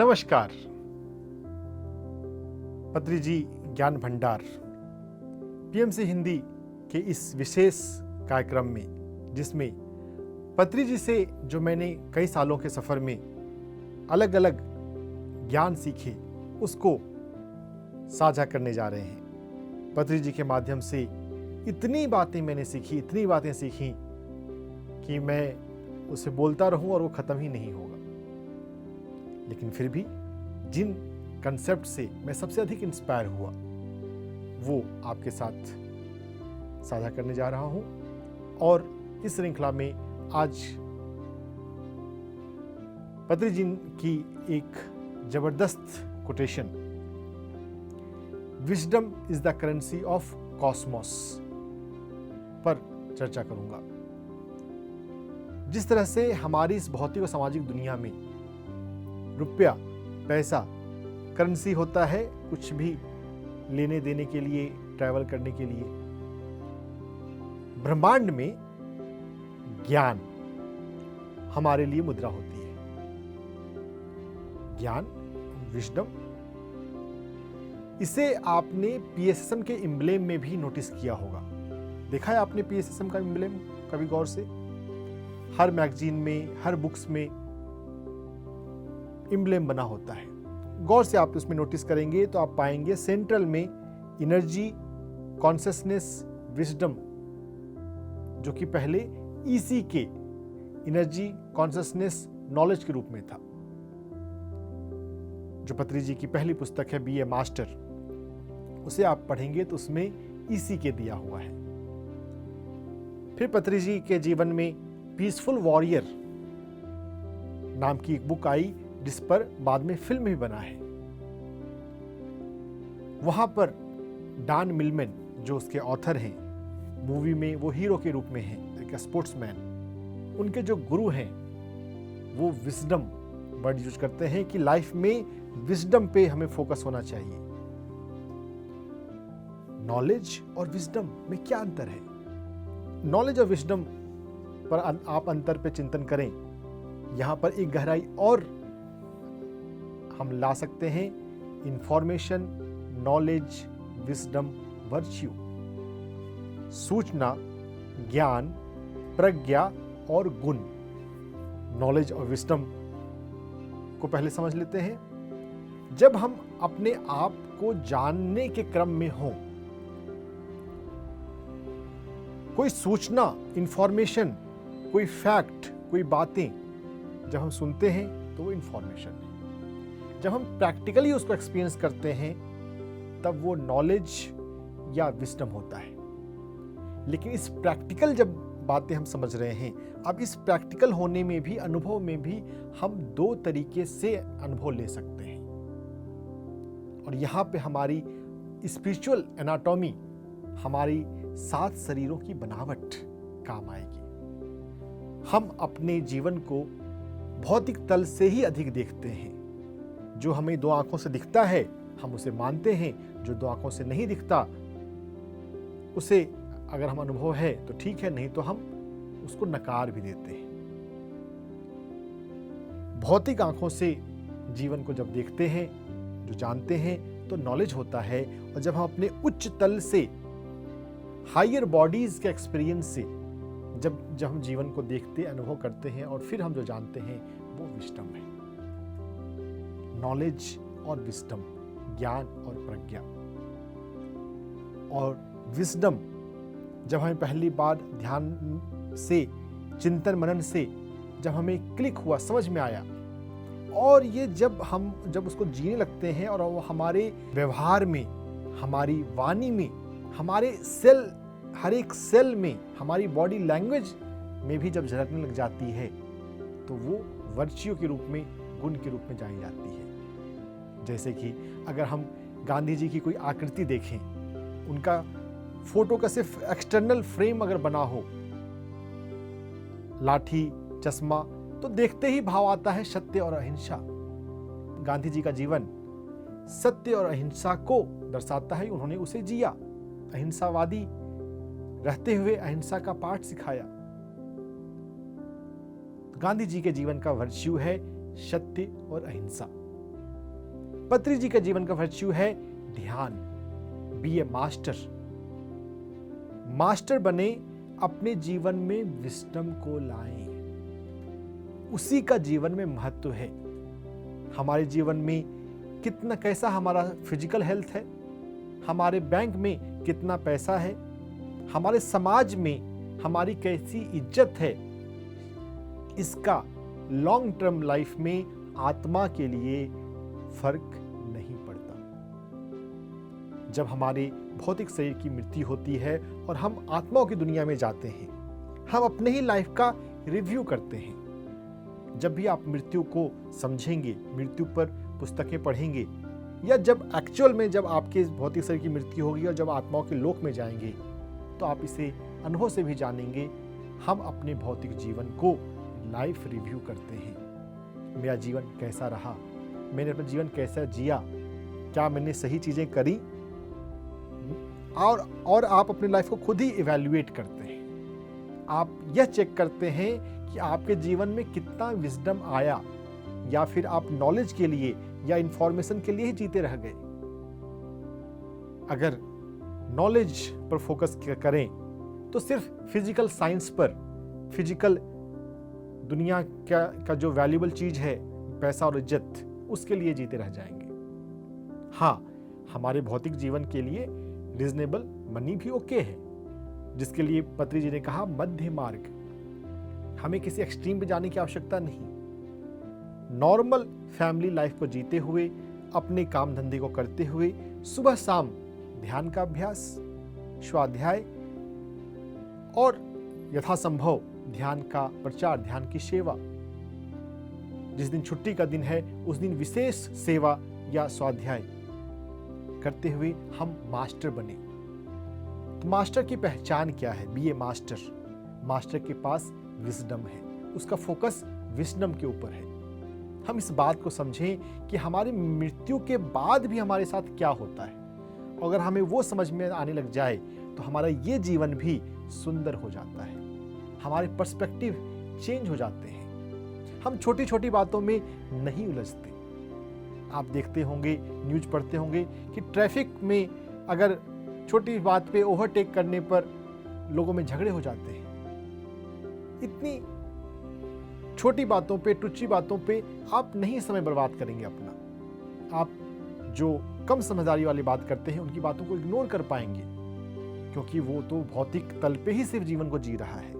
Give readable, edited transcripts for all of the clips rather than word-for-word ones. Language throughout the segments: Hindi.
नमस्कार। पत्री जी ज्ञान भंडार पीएमसी हिंदी के इस विशेष कार्यक्रम में, जिसमें पत्री जी से जो मैंने कई सालों के सफर में अलग अलग ज्ञान सीखे उसको साझा करने जा रहे हैं। पत्री जी के माध्यम से इतनी बातें मैंने सीखी, इतनी बातें सीखी कि मैं उसे बोलता रहूं और वो खत्म ही नहीं होगा। लेकिन फिर भी जिन कंसेप्ट से मैं सबसे अधिक इंस्पायर हुआ वो आपके साथ साझा करने जा रहा हूं। और इस श्रृंखला में आज पत्री जी की एक जबरदस्त quotation, wisdom is the currency of Cosmos, पर चर्चा करूंगा। जिस तरह से हमारी इस भौतिक और सामाजिक दुनिया में रुपया, पैसा करेंसी होता है कुछ भी लेने देने के लिए, ट्रैवल करने के लिए, ब्रह्मांड में ज्ञान हमारे लिए मुद्रा होती है। ज्ञान, विजडम, इसे आपने पीएसएसएम के एम्ब्लेम में भी नोटिस किया होगा। देखा है आपने पीएसएसएम का एम्ब्लेम कभी गौर से? हर मैगजीन में, हर बुक्स में एम्ब्लेम बना होता है। गौर से आप उसमें नोटिस करेंगे तो आप पाएंगे सेंट्रल में एनर्जी, कॉन्शसनेस, विजडम, जो कि पहले ईसी के एनर्जी, कॉन्शसनेस, नॉलेज के रूप में था। जो पत्री जी की पहली पुस्तक है बीए मास्टर, उसे आप पढ़ेंगे तो उसमें ईसी के दिया हुआ है। फिर पत्री जी के जीवन में पीसफुल वॉरियर नाम की एक बुक आई, जिस पर बाद में फिल्म भी बना है। वहां पर डॉन मिलमैन, जो उसके ऑथर हैं, मूवी में वो हीरो के रूप में हैं, एक स्पोर्ट्समैन। उनके जो गुरु हैं वो विजडम वर्ड यूज करते हैं कि लाइफ में विजडम पे हमें फोकस होना चाहिए। नॉलेज और विजडम में क्या अंतर है? नॉलेज और विजडम पर आप अंतर पे चिंतन करें, यहां पर एक गहराई और हम ला सकते हैं। इंफॉर्मेशन, नॉलेज, विजडम, वर्च्यू, सूचना, ज्ञान, प्रज्ञा और गुण। नॉलेज और विजडम को पहले समझ लेते हैं। जब हम अपने आप को जानने के क्रम में हों, कोई सूचना, इंफॉर्मेशन, कोई फैक्ट, कोई बातें जब हम सुनते हैं तो वो इंफॉर्मेशन है। जब हम प्रैक्टिकली उसको एक्सपीरियंस करते हैं तब वो नॉलेज या विजडम होता है। लेकिन इस प्रैक्टिकल जब बातें हम समझ रहे हैं, अब इस प्रैक्टिकल होने में भी, अनुभव में भी हम दो तरीके से अनुभव ले सकते हैं। और यहां पे हमारी स्पिरिचुअल एनाटॉमी, हमारी 7 शरीरों की बनावट काम आएगी। हम अपने जीवन को भौतिक तल से ही अधिक देखते हैं। जो हमें 2 आंखों से दिखता है हम उसे मानते हैं, जो 2 आंखों से नहीं दिखता उसे अगर हम अनुभव है तो ठीक है, नहीं तो हम उसको नकार भी देते हैं। भौतिक आंखों से जीवन को जब देखते हैं, जो जानते हैं, तो नॉलेज होता है। और जब हम अपने उच्च तल से, हायर बॉडीज के एक्सपीरियंस से जब हम जीवन को देखते, अनुभव करते हैं और फिर हम जो जानते हैं वो विजडम है। नॉलेज और विजडम, ज्ञान और प्रज्ञा। और विजडम जब हमें पहली बार ध्यान से, चिंतन मनन से जब हमें क्लिक हुआ, समझ में आया, और ये जब उसको जीने लगते हैं और वो हमारे व्यवहार में, हमारी वाणी में, हमारे सेल, हर एक सेल में, हमारी बॉडी लैंग्वेज में भी जब झलकने लग जाती है तो वो वर्च्यू के रूप में, गुण के रूप में जानी जाती है। जैसे कि अगर हम गांधी जी की कोई आकृति देखें, उनका फोटो का सिर्फ एक्सटर्नल फ्रेम अगर बना हो, लाठी, चश्मा, तो देखते ही भाव आता है सत्य और अहिंसा। गांधी जी का जीवन सत्य और अहिंसा को दर्शाता है। उन्होंने उसे जिया, अहिंसावादी रहते हुए अहिंसा का पाठ सिखाया। गांधी जी के जीवन का वर्च्यू है सत्य और अहिंसा। पत्री जी का जीवन का वर्च्यू है ध्यान। बी ए मास्टर, मास्टर बने, अपने जीवन में विस्डम को लाएं। उसी का जीवन में महत्व है। हमारे जीवन में कितना कैसा हमारा फिजिकल हेल्थ है, हमारे बैंक में कितना पैसा है, हमारे समाज में हमारी कैसी इज्जत है, इसका लॉन्ग टर्म लाइफ में आत्मा के लिए फर्क नहीं पड़ता। जब हमारे भौतिक शरीर की मृत्यु होती है और हम आत्माओं की दुनिया में जाते हैं, हम अपने ही लाइफ का रिव्यू करते हैं। जब भी आप मृत्यु को समझेंगे, मृत्यु पर पुस्तकें पढ़ेंगे, या जब एक्चुअल में जब आपके भौतिक शरीर की मृत्यु होगी और जब आत्माओं के लोक में जाएंगे, तो आप इसे अनुभव से भी जानेंगे। हम अपने भौतिक जीवन को लाइफ रिव्यू करते हैं। मेरा जीवन कैसा रहा, मैंने अपना जीवन कैसा जिया, क्या मैंने सही चीजें करी, और आप अपनी लाइफ को खुद ही इवैल्यूएट करते हैं। आप यह चेक करते हैं कि आपके जीवन में कितना विजडम आया, या फिर आप नॉलेज के लिए या इंफॉर्मेशन के लिए ही जीते रह गए। अगर नॉलेज पर फोकस करें तो सिर्फ फिजिकल साइंस पर, फिजिकल दुनिया का जो वैल्यूएबल चीज है, पैसा और इज्जत, उसके लिए जीते रह जाएंगे। हाँ, हमारे भौतिक जीवन के लिए रीजनेबल मनी भी ओके है, जिसके लिए पत्री जी ने कहा मध्य मार्ग। हमें किसी एक्सट्रीम पे जाने की आवश्यकता नहीं। नॉर्मल फैमिली लाइफ को जीते हुए, अपने काम धंधे को करते हुए, सुबह शाम ध्यान का अभ्यास, स्वाध्याय और यथासंभव ध्यान का प्रचार, ध्यान की सेवा। जिस दिन छुट्टी का दिन है उस दिन विशेष सेवा या स्वाध्याय करते हुए हम मास्टर बने। तो मास्टर की पहचान क्या है? बी ए मास्टर। मास्टर के पास विजडम है, उसका फोकस विजडम के ऊपर है। हम इस बात को समझें कि हमारी मृत्यु के बाद भी हमारे साथ क्या होता है। अगर हमें वो समझ में आने लग जाए तो हमारा ये जीवन भी सुंदर हो जाता है, हमारे पर्सपेक्टिव चेंज हो जाते हैं। हम छोटी छोटी बातों में नहीं उलझते। आप देखते होंगे, न्यूज़ पढ़ते होंगे कि ट्रैफिक में अगर छोटी बात पे ओवरटेक करने पर लोगों में झगड़े हो जाते हैं। इतनी छोटी बातों पे, टुच्ची बातों पे आप नहीं समय बर्बाद करेंगे अपना। आप जो कम समझदारी वाली बात करते हैं उनकी बातों को इग्नोर कर पाएंगे, क्योंकि वो तो भौतिक तल पे ही सिर्फ जीवन को जी रहा है।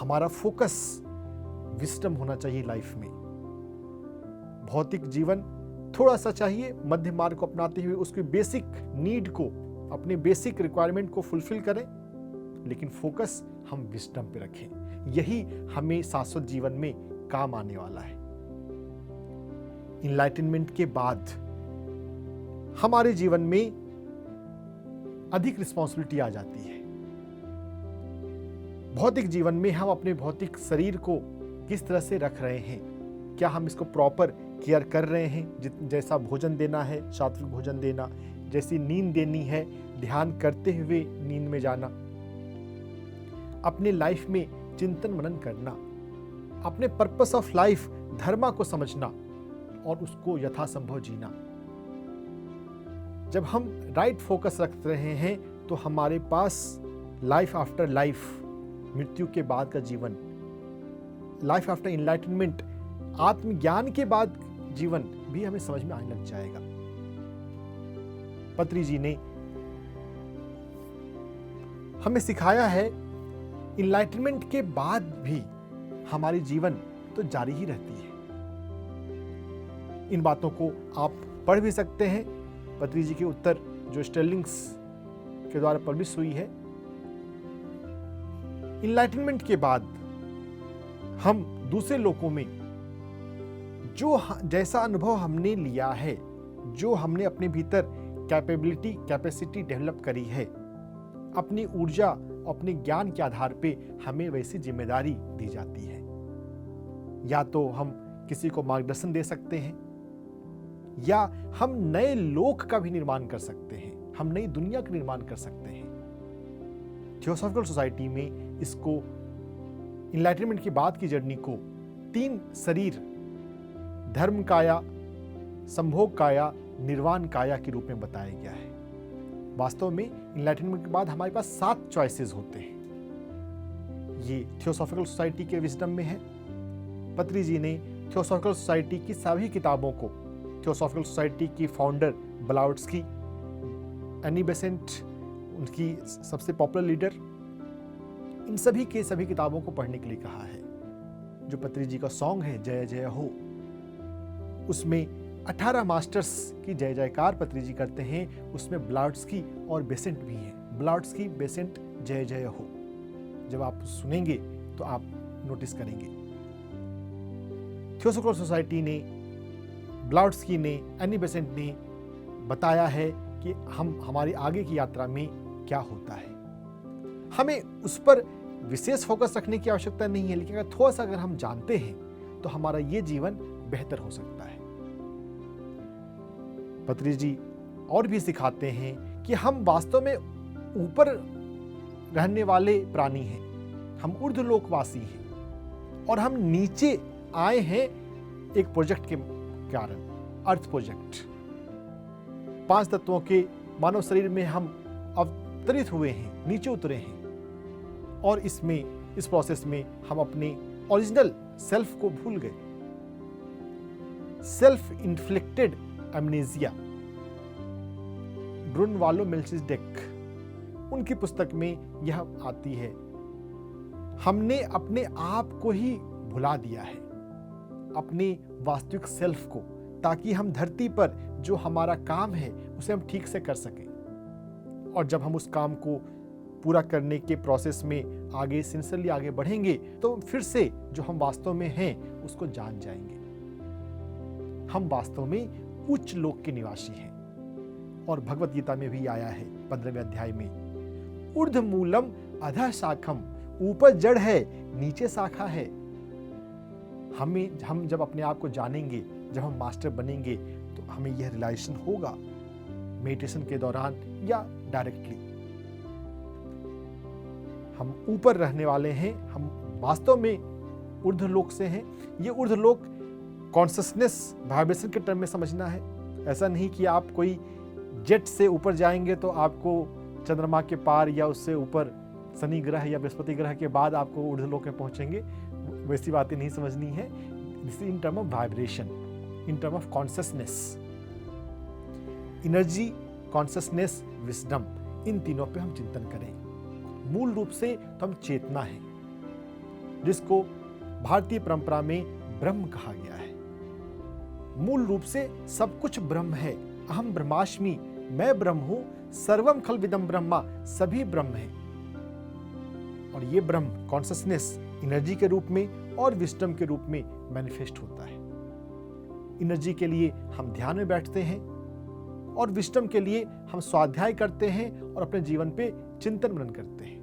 हमारा फोकस विजडम होना चाहिए लाइफ में। भौतिक जीवन थोड़ा सा चाहिए, मध्य मार्ग को अपनाते हुए उसकी बेसिक नीड को, अपने बेसिक रिक्वायरमेंट को फुलफिल करें, लेकिन फोकस हम विजडम पे रखें। यही हमें शाश्वत जीवन में काम आने वाला है। इनलाइटनमेंट के बाद हमारे जीवन में अधिक रिस्पॉन्सिबिलिटी आ जाती है। भौतिक जीवन में हम अपने भौतिक शरीर को किस तरह से रख रहे हैं, क्या हम इसको प्रॉपर केयर कर रहे हैं? जैसा भोजन देना है, सात्विक भोजन देना, जैसी नींद देनी है, ध्यान करते हुए नींद में जाना, अपने लाइफ में चिंतन मनन करना, अपने पर्पस ऑफ लाइफ धर्म को समझना और उसको यथासंभव जीना। जब हम राइट फोकस रख रहे हैं तो हमारे पास लाइफ आफ्टर लाइफ, मृत्यु के बाद का जीवन, लाइफ आफ्टर इनलाइटनमेंट, आत्मज्ञान के बाद जीवन भी हमें समझ में आने लग जाएगा। पत्री जी ने हमें सिखाया है इनलाइटनमेंट के बाद भी हमारी जीवन तो जारी ही रहती है। इन बातों को आप पढ़ भी सकते हैं। पत्री जी के उत्तर जो स्टर्लिंग्स के द्वारा पब्लिश हुई है। इनलाइटनमेंट के बाद हम दूसरे लोगों में जो जैसा अनुभव हमने लिया है, जो हमने अपने भीतर कैपेसिटी डेवलप करी है, अपनी ऊर्जा, अपने ज्ञान के आधार पे हमें वैसी जिम्मेदारी दी जाती है। या तो हम किसी को मार्गदर्शन दे सकते हैं, या हम नए लोक का भी निर्माण कर सकते हैं, हम नई दुनिया का निर्माण कर सकते हैं। थियोसॉफिकल सोसाइटी में इसको, इनलाइटनमेंट की बाद की जर्नी को 3 शरीर, धर्म काया, संभोग काया निर्वाण काया के रूप में बताया गया है। वास्तव में इनलाइटनमेंट के बाद हमारे पास 7 चॉइसेस होते हैं। ये थियोसॉफिकल सोसाइटी के विजडम में है। पत्री जी ने थियोसॉफिकल सोसाइटी की सभी किताबों को, थियोसॉफिकल सोसाइटी की फाउंडर ब्लाउट्स्की, एनी बेसेंट उनकी सबसे पॉपुलर लीडर, इन सभी के सभी किताबों को पढ़ने के लिए कहा है। जो पत्री जी का सॉन्ग है जय जय हो, उसमें 18 मास्टर्स की जय जयकार पत्री जी करते हैं। उसमें ब्लाउट्स्की और बेसेंट भी हैं। ब्लाउट्स्की, बेसेंट, जय जय हो। जब आप सुनेंगे तो आप नोटिस करेंगे। थियोसॉफिकल सोसाइटी ने, ब्लाउट्स्की ने, एनी बेसेंट ने बताया है कि हमारी आगे की यात्रा में क्या होता है। हमें उस पर विशेष फोकस रखने की आवश्यकता नहीं है, लेकिन अगर थोड़ा सा अगर हम जानते हैं तो हमारा ये जीवन बेहतर हो सकता है। पत्री जी और भी सिखाते हैं कि हम वास्तव में ऊपर रहने वाले प्राणी हैं, हम ऊर्ध्वलोकवासी हैं और हम नीचे आए हैं एक प्रोजेक्ट के कारण, अर्थ प्रोजेक्ट। 5 तत्वों के मानव शरीर में हम अवतरित हुए हैं, नीचे उतरे हैं और इस प्रोसेस में हम अपने ओरिजिनल सेल्फ को भूल गए। सेल्फ इन्फ्लिक्टेड एमनेजिया, ब्रुनवालो मेल्चिसडेक, उनकी पुस्तक में यह आती है। हमने अपने आप को ही भुला दिया है, अपने वास्तविक सेल्फ को, ताकि हम धरती पर जो हमारा काम है उसे हम ठीक से कर सकें। और जब हम उस काम को पूरा करने के प्रोसेस में आगे सिंसियरली आगे बढ़ेंगे तो फिर से जो हम वास्तव में हैं उसको जान जाएंगे। हम वास्तव में उच्च लोक के निवासी हैं। और भगवत गीता में भी आया है 15वें अध्याय में, ऊर्ध्वमूलम अधः शाखम, ऊपर जड़ है नीचे शाखा है। हम जब अपने आप को जानेंगे, जब हम मास्टर बनेंगे तो हमें यह रियलाइजेशन होगा मेडिटेशन के दौरान या डायरेक्टली। हम ऊपर रहने वाले हैं, हम वास्तव में ऊर्ध्वलोक से हैं। ये ऊर्ध्वलोक कॉन्शसनेस वाइब्रेशन के टर्म में समझना है। ऐसा नहीं कि आप कोई जेट से ऊपर जाएंगे तो आपको चंद्रमा के पार या उससे ऊपर शनि ग्रह या बृहस्पति ग्रह के बाद आपको ऊर्ध्वलोक में पहुंचेंगे, वैसी बातें नहीं समझनी है। This is in term of vibration, in term of consciousness, energy, consciousness, wisdom, इन तीनों पे हम चिंतन करें। मूल रूप से तो हम चेतना है, जिसको भारतीय परंपरा में ब्रह्म कहा गया है। मूल रूप से सब कुछ ब्रह्म है। अहम ब्रह्मास्मि, मैं ब्रह्म हूं, सर्वम खल्विदम ब्रह्मा, सभी ब्रह्म है। और ये ब्रह्म कॉन्शसनेस, एनर्जी के रूप में और विजडम के रूप में मैनिफेस्ट होता है। एनर्जी के लिए हम ध्यान में बैठते हैं और विजडम के लिए हम स्वाध्याय करते हैं और अपने जीवन पे चिंतन मनन करते हैं।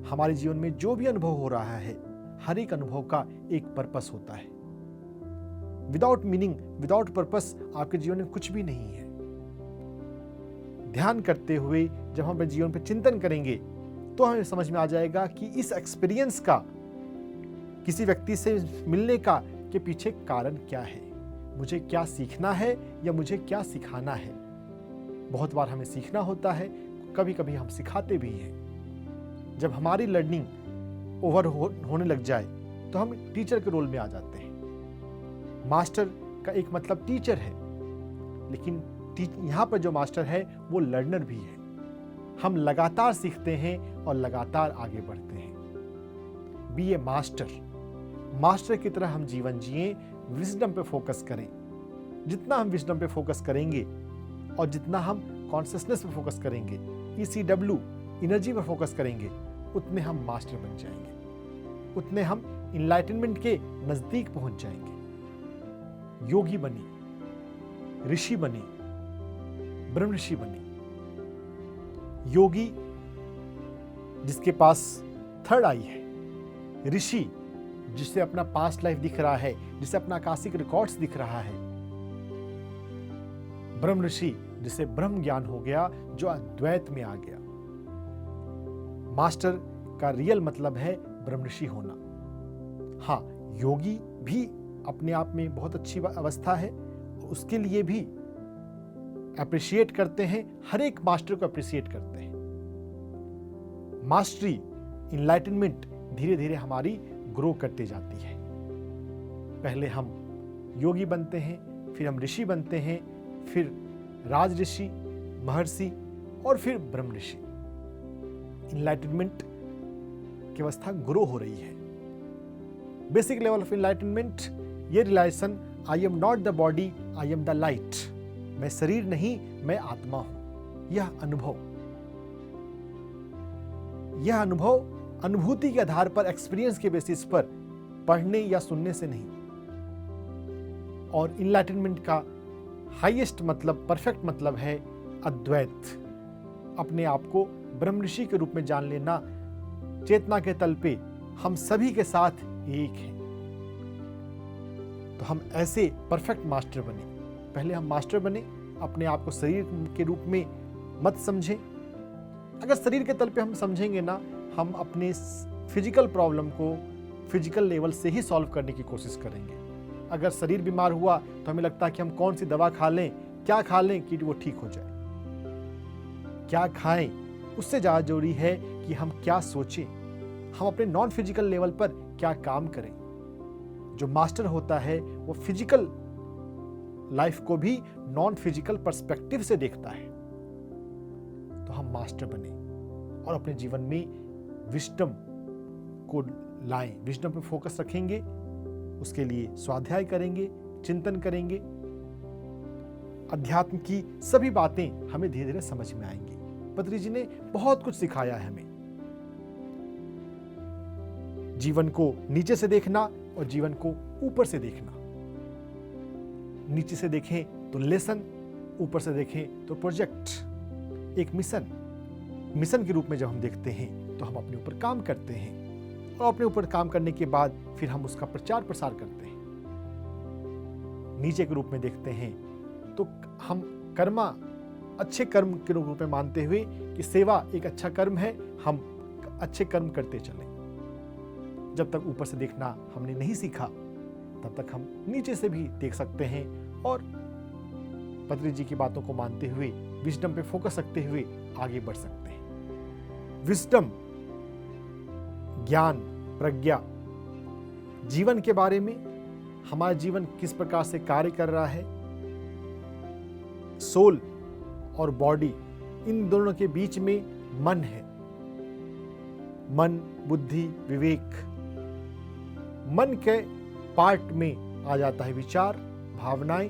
हमारे जीवन में जो भी अनुभव हो रहा है, हर एक अनुभव का एक पर्पस होता है। विदाउट मीनिंग, विदाउट पर्पस आपके जीवन में कुछ भी नहीं है। ध्यान करते हुए जब हम अपने जीवन पे चिंतन करेंगे तो हमें समझ में आ जाएगा कि इस एक्सपीरियंस का, किसी व्यक्ति से मिलने का के पीछे कारण क्या है, मुझे क्या सीखना है या मुझे क्या सिखाना है। बहुत बार हमें सीखना होता है, कभी कभी हम सिखाते भी हैं। जब हमारी लर्निंग ओवर होने लग जाए तो हम टीचर के रोल में आ जाते हैं। मास्टर का एक मतलब टीचर है, लेकिन यहाँ पर जो मास्टर है वो लर्नर भी है। हम लगातार सीखते हैं और लगातार आगे बढ़ते हैं। बी ए मास्टर, मास्टर की तरह हम जीवन जिए, विजडम पे फोकस करें। जितना हम विजडम पे फोकस करेंगे और जितना हम कॉन्शसनेस पे फोकस करेंगे, ECW एनर्जी पर फोकस करेंगे, उतने हम मास्टर बन जाएंगे, उतने हम इनलाइटनमेंट के नजदीक पहुंच जाएंगे। योगी बने, ऋषि बने, ब्रह्म ऋषि बने। योगी जिसके पास थर्ड आई है, ऋषि जिसे अपना पास्ट लाइफ दिख रहा है, जिसे अपना आकाशिक रिकॉर्ड्स दिख रहा है, ब्रह्म ऋषि जिसे ब्रह्म ज्ञान हो गया, जो अद्वैत में आ गया। मास्टर का रियल मतलब है ब्रह्म ऋषि होना। हाँ, योगी भी अपने आप में बहुत अच्छी अवस्था है उसके लिए भी अप्रिशिएट करते हैं, हर एक मास्टर को अप्रिशिएट करते हैं। मास्टरी, इनलाइटनमेंट धीरे धीरे हमारी ग्रो करती जाती है। पहले हम योगी बनते हैं, फिर हम ऋषि बनते हैं, फिर राज ऋषि, महर्षि और फिर ब्रह्म ऋषि। इनलाइटनमेंट की अवस्था ग्रो हो रही है। बेसिक लेवल ऑफ इनलाइटनमेंट, ये realization, I am not the body, I am the light. मैं शरीर नहीं, मैं आत्मा हूं। यह अनुभव अनुभूति के आधार पर, एक्सपीरियंस के बेसिस पर, पढ़ने या सुनने से नहीं। और इनलाइटनमेंट का हाईएस्ट मतलब, परफेक्ट मतलब है अद्वैत। अपने आप को ब्रह्म ऋषि के रूप में जान लेना। चेतना के तल पे हम सभी के साथ एक हैं। तो हम ऐसे परफेक्ट मास्टर बने। पहले हम मास्टर बने, अपने आप को शरीर के रूप में मत समझें। अगर शरीर के तल पे हम समझेंगे ना, हम अपने फिजिकल प्रॉब्लम को फिजिकल लेवल से ही सॉल्व करने की कोशिश करेंगे। अगर शरीर बीमार हुआ तो हमें लगता है कि हम कौन सी दवा खा लें, क्या खा लें कि वो ठीक हो जाए। क्या खाएं, उससे ज़्यादा जरूरी है कि हम क्या सोचें, हम अपने नॉन फिजिकल लेवल पर क्या काम करें। जो मास्टर होता है वो फिजिकल लाइफ को भी नॉन फिजिकल पर्सपेक्टिव से देखता है। तो हम मास्टर बने और अपने जीवन में विजडम को लाएं, विजडम पे फोकस रखेंगे। उसके लिए स्वाध्याय करेंगे, चिंतन करेंगे। अध्यात्म की सभी बातें हमें धीरे धीरे समझ में आएंगी। पतंजलि जी ने बहुत कुछ सिखाया है हमें। जीवन को नीचे से देखना और जीवन को ऊपर से देखना। नीचे से देखें तो लेसन, ऊपर से देखें तो प्रोजेक्ट, एक मिशन के रूप में जब हम देखते हैं तो हम अपने ऊपर काम करते हैं, और अपने ऊपर काम करने के बाद फिर हम उसका प्रचार प्रसार करते हैं। नीचे के रूप में देखते हैं तो हम कर्मा, अच्छे कर्म के रूप में मानते हुए कि सेवा एक अच्छा कर्म है, हम अच्छे कर्म करते चलें। जब तक ऊपर से देखना हमने नहीं सीखा, तब तक हम नीचे से भी देख सकते हैं और पतंजलि जी की बातों को मानते हुए, विजडम पे फोकस रखते हुए आगे बढ़ सकते हैं। विजडम, ज्ञान, प्रज्ञा, जीवन के बारे में, हमारा जीवन किस प्रकार से कार्य कर रहा है, सोल और बॉडी, इन दोनों के बीच में मन है। मन, बुद्धि, विवेक। मन के पार्ट में आ जाता है विचार, भावनाएं।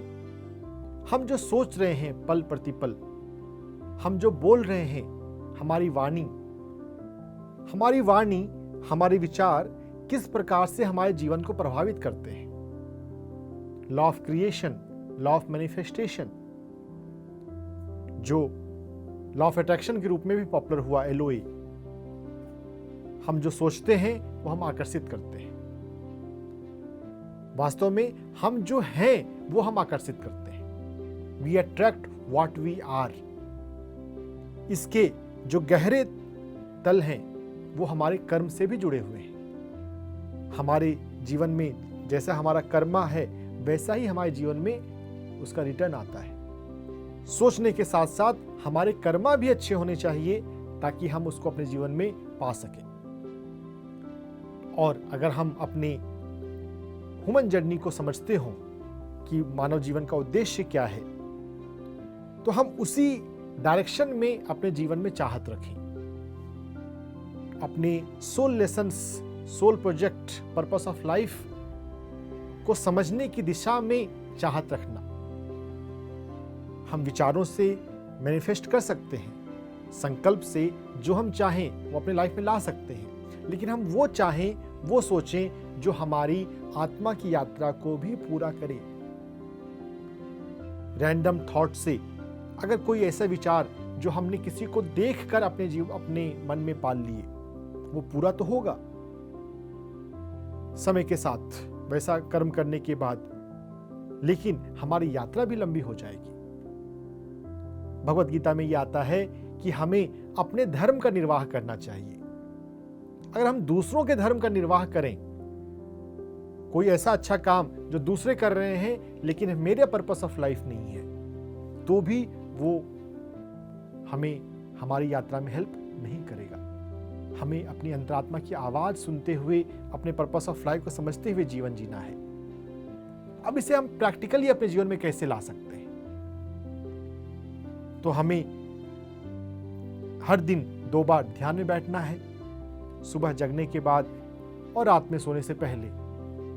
हम जो सोच रहे हैं पल प्रतिपल, हम जो बोल रहे हैं, हमारी वाणी, हमारे विचार किस प्रकार से हमारे जीवन को प्रभावित करते हैं। Law of creation, law of manifestation, जो लॉ ऑफ अट्रैक्शन के रूप में भी पॉपुलर हुआ, LOA। हम जो सोचते हैं वो हम आकर्षित करते हैं। वास्तव में हम जो हैं वो हम आकर्षित करते हैं। We attract what we are. इसके जो गहरे तल हैं वो हमारे कर्म से भी जुड़े हुए हैं। हमारे जीवन में जैसा हमारा कर्मा है वैसा ही हमारे जीवन में उसका रिटर्न आता है। सोचने के साथ साथ हमारे कर्मा भी अच्छे होने चाहिए ताकि हम उसको अपने जीवन में पा सकें। और अगर हम अपने ह्यूमन जर्नी को समझते हो कि मानव जीवन का उद्देश्य क्या है, तो हम उसी डायरेक्शन में अपने जीवन में चाहत रखें। अपने soul lessons, soul project, purpose of life को समझने की दिशा में चाहत रखना। हम विचारों से मैनिफेस्ट कर सकते हैं, संकल्प से जो हम चाहें वो अपने लाइफ में ला सकते हैं, लेकिन हम वो चाहें, वो सोचें जो हमारी आत्मा की यात्रा को भी पूरा करे। रैंडम थॉट से अगर कोई ऐसा विचार जो हमने किसी को देखकर अपने मन में पाल लिए, वो पूरा तो होगा समय के साथ, वैसा कर्म करने के बाद, लेकिन हमारी यात्रा भी लंबी हो जाएगी। भगवत गीता में यह आता है कि हमें अपने धर्म का निर्वाह करना चाहिए। अगर हम दूसरों के धर्म का निर्वाह करें, कोई ऐसा अच्छा काम जो दूसरे कर रहे हैं लेकिन मेरे पर्पस ऑफ लाइफ नहीं है, तो भी वो हमें हमारी यात्रा में हेल्प नहीं करेगा। हमें अपनी अंतरात्मा की आवाज सुनते हुए अपने पर्पस ऑफ लाइफ को समझते हुए जीवन जीना है। अब इसे हम प्रैक्टिकली अपने जीवन में कैसे ला सकते हैं? तो हमें हर दिन 2 बार ध्यान में बैठना है, सुबह जगने के बाद और रात में सोने से पहले,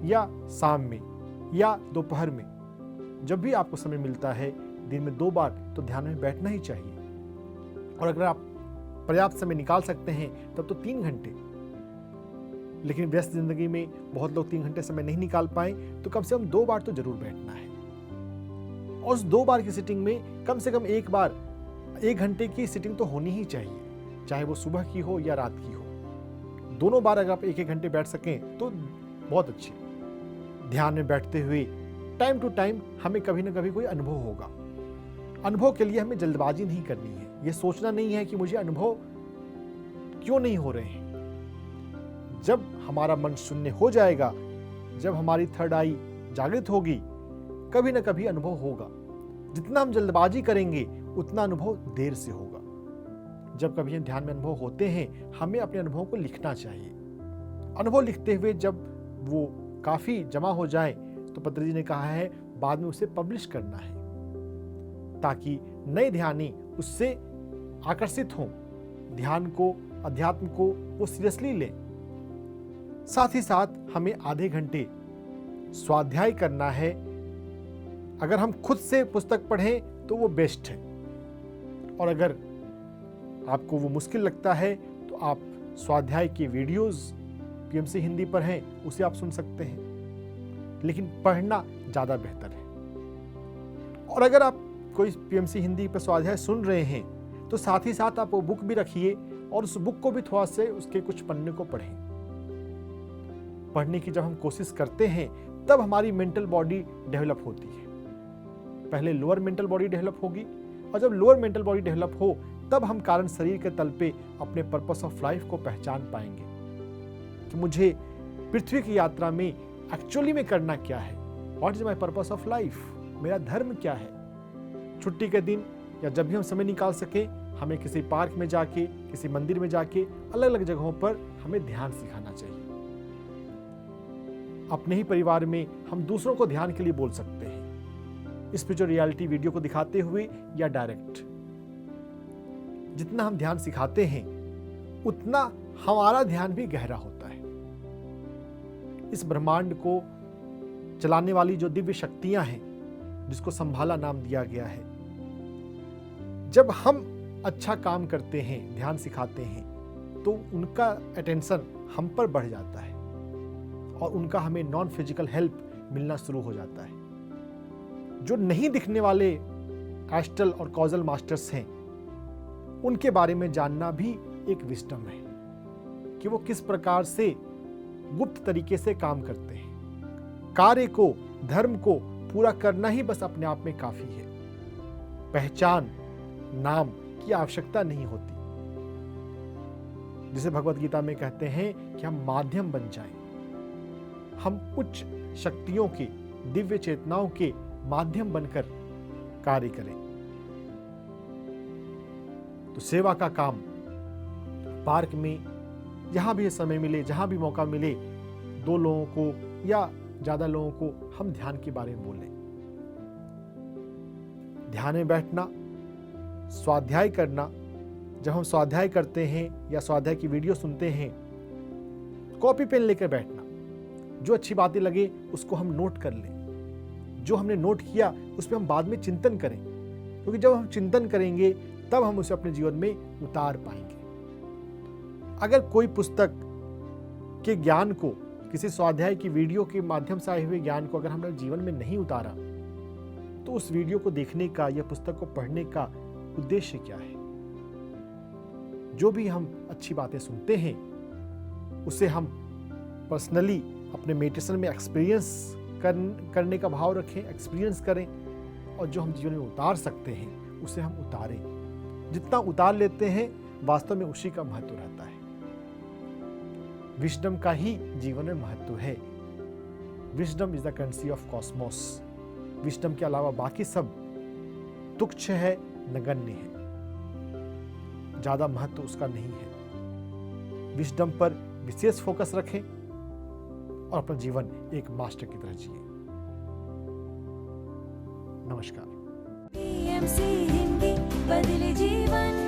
या शाम में या दोपहर में, जब भी आपको समय मिलता है दिन में 2 बार तो ध्यान में बैठना ही चाहिए। और अगर आप पर्याप्त समय निकाल सकते हैं तब तो 3 घंटे, लेकिन व्यस्त जिंदगी में बहुत लोग 3 घंटे समय नहीं निकाल पाए, तो कम से कम 2 बार तो जरूर बैठना है। और उस 2 बार की सिटिंग में कम से कम 1 बार 1 घंटे की सिटिंग तो होनी ही चाहिए, चाहे वो सुबह की हो या रात की हो। दोनों बार अगर आप 1-1 घंटे बैठ सकें तो बहुत अच्छी। ध्यान में बैठते हुए टाइम टू टाइम हमें कभी ना कभी कोई अनुभव होगा। अनुभव के लिए हमें जल्दबाजी नहीं करनी है, यह सोचना नहीं है कि मुझे अनुभव क्यों नहीं हो रहे हैं। जब हमारा मन शून्य हो जाएगा, जब हमारी थर्ड आई जागृत होगी, कभी ना कभी अनुभव होगा। जितना हम जल्दबाजी करेंगे उतना अनुभव देर से होगा। जब कभी हम ध्यान में अनुभव होते हैं, हमें अपने अनुभव को लिखना चाहिए। अनुभव लिखते हुए जब वो काफी जमा हो जाए तो पतंजलि ने कहा है बाद में उसे पब्लिश करना है, ताकि नए ध्यानी उससे आकर्षित हों, ध्यान को, अध्यात्म को वो सीरियसली लें। साथ ही साथ हमें आधे घंटे स्वाध्याय करना है। अगर हम खुद से पुस्तक पढ़ें तो वो बेस्ट है, और अगर आपको वो मुश्किल लगता है तो आप स्वाध्याय की वीडियोस पीएमसी हिंदी पर हैं, उसे आप सुन सकते हैं, लेकिन पढ़ना ज़्यादा बेहतर है। और अगर आप कोई पीएमसी हिंदी पर स्वाध्याय सुन रहे हैं तो साथ ही साथ आप वो बुक भी रखिए और उस बुक को भी थोड़ा से उसके कुछ पन्ने को पढ़ें। पढ़ने की जब हम कोशिश करते हैं तब हमारी मेंटल बॉडी डेवलप होती है। पहले लोअर मेंटल बॉडी डेवलप होगी, और जब लोअर मेंटल बॉडी डेवलप हो तब हम कारण शरीर के तल पे अपने पर्पस ऑफ लाइफ को पहचान पाएंगे कि मुझे पृथ्वी की यात्रा में एक्चुअली में करना क्या है। What is my purpose of life? मेरा धर्म क्या है? छुट्टी के दिन या जब भी हम समय निकाल सके, हमें किसी पार्क में जाके, किसी मंदिर में जाके, अलग अलग जगहों पर हमें ध्यान सिखाना चाहिए। अपने ही परिवार में हम दूसरों को ध्यान के लिए बोल सकते हैं, स्पिरिचुअल रियलिटी वीडियो को दिखाते हुए या डायरेक्ट। जितना हम ध्यान सिखाते हैं उतना हमारा ध्यान भी गहरा होता है। इस ब्रह्मांड को चलाने वाली जो दिव्य शक्तियां हैं, जिसको संभाला नाम दिया गया है, जब हम अच्छा काम करते हैं, ध्यान सिखाते हैं, तो उनका अटेंशन हम पर बढ़ जाता है और उनका हमें नॉन फिजिकल हेल्प मिलना शुरू हो जाता है। जो नहीं दिखने वाले एस्ट्रल और कॉजल मास्टर्स हैं, उनके बारे में जानना भी एक विजडम है कि वो किस प्रकार से गुप्त तरीके से काम करते हैं। कार्य को, धर्म को पूरा करना ही बस अपने आप में काफी है। पहचान, नाम की आवश्यकता नहीं होती। जिसे भगवत गीता में कहते हैं कि हम माध्यम बन जाएं, हम उच्च शक्तियों के, दिव्य चेतनाओं के माध्यम बनकर कार्य करें। तो सेवा का काम पार्क में जहां भी समय मिले, जहां भी मौका मिले, 2 लोगों को या ज्यादा लोगों को हम ध्यान के बारे में बोलें। ध्यान में बैठना, स्वाध्याय करना। जब हम स्वाध्याय करते हैं या स्वाध्याय की वीडियो सुनते हैं, कॉपी पेन लेकर बैठना। जो अच्छी बातें लगे उसको हम नोट कर लें। जो हमने नोट किया उस पर हम बाद में चिंतन करें, क्योंकि जब हम चिंतन करेंगे तब हम उसे अपने जीवन में उतार पाएंगे। अगर कोई पुस्तक के ज्ञान को, किसी स्वाध्याय की वीडियो के माध्यम से आए हुए ज्ञान को अगर हमने जीवन में नहीं उतारा, तो उस वीडियो को देखने का या पुस्तक को पढ़ने का उद्देश्य क्या है? जो भी हम अच्छी बातें सुनते हैं उसे हम पर्सनली अपने मेडिटेशन में एक्सपीरियंस करने का भाव रखें, एक्सपीरियंस करें, और जो हम जीवन में उतार सकते हैं उसे हम उतारें। जितना उतार लेते हैं वास्तव में उसी का महत्व रहता है। विजडम का ही जीवन में महत्व है। Wisdom is the currency of Cosmos. Wisdom के अलावा बाकी सब तुच्छ है, नगण्य है, ज्यादा महत्व उसका नहीं है। विजडम पर विशेष फोकस रखें और अपना जीवन एक मास्टर की तरह जिए। नमस्कार। PMC हिंदी बदले जीवन।